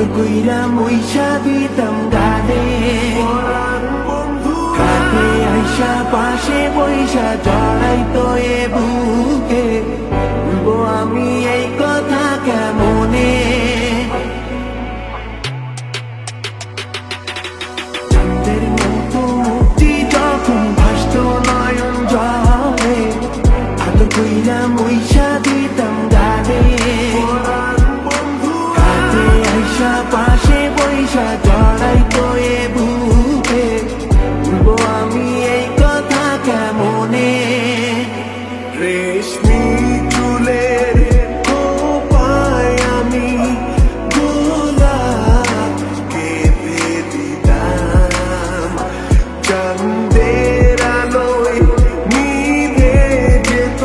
কইরা মইসা দিতাম গানে কাছে আইসা পাশে বইসা জড়াইতো এ বুকে বলবো আমি এই কথা কেমনে চাঁদের মতো মুক্তি যখন ভাসত নয়ন জলে আদর কইরা মইসা দিতাম গানে কাছে আইসা পাশে বইসা জড়াইতো এ বুকে বলবো আমি এই কথা কেমনে রেশমি চুলের খোপায় আমি গোলাপ কেঁদে দিতাম চাঁদের আলোয় নিভে যেত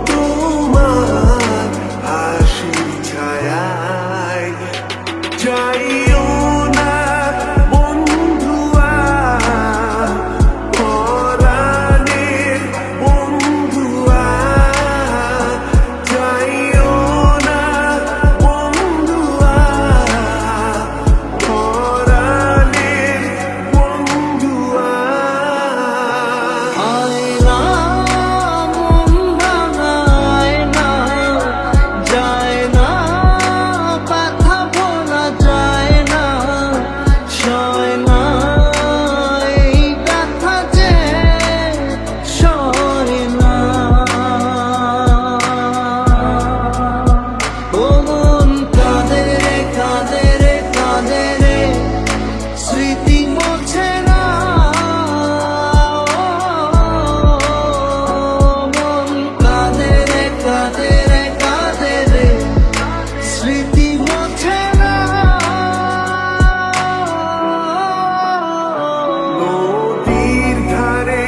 তোমার হাসির ছায়ায় যাইও না বন্ধুয়া পরাণের বন্ধুয়া যাইও না বন্ধুয়া পরাণের বন্ধুয়া আয়না মন ভাঙায় না যায় না কথা বলা যায় না সয় না এই কথা যে সরে না ও মন কাঁদে রে কাঁদে রে কাঁদে রে স্মৃতি মোছে না মন কাঁদে রে কাঁদে রে কাঁদে রে স্মৃতি মোছে না নদীর ধারে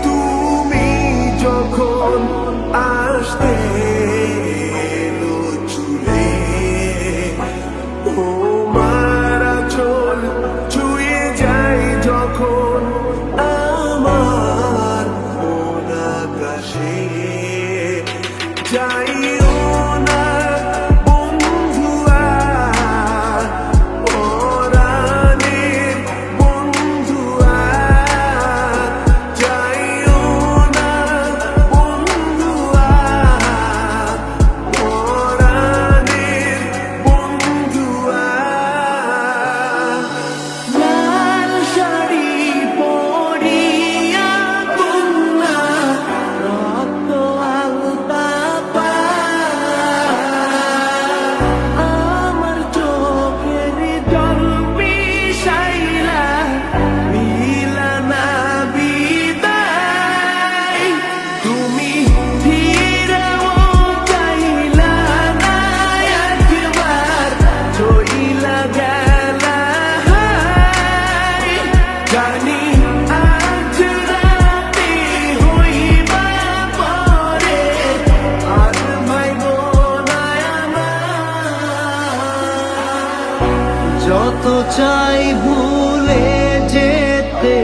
তুমি যখন আসতে এলো চুলে তোমার আঁচল ছুঁয়ে যায় যখন আমার মন আকাশে যাইও না বন্ধুয়া পরাণের বন্ধুয়া যাইও না বন্ধুয়া পরাণের বন্ধুয়া লাল শাড়ি পরিয়া কন্যা রক্ত আলতা পা আমার চোখের জল বিষাইলা দিলা না বিদায় তুমি ফিরেও চাইলা না একবার চইলা গেলা জানি আজ রাতে হইবা পরে আর ভাইব না আমার যত চাই ভুলে যেতে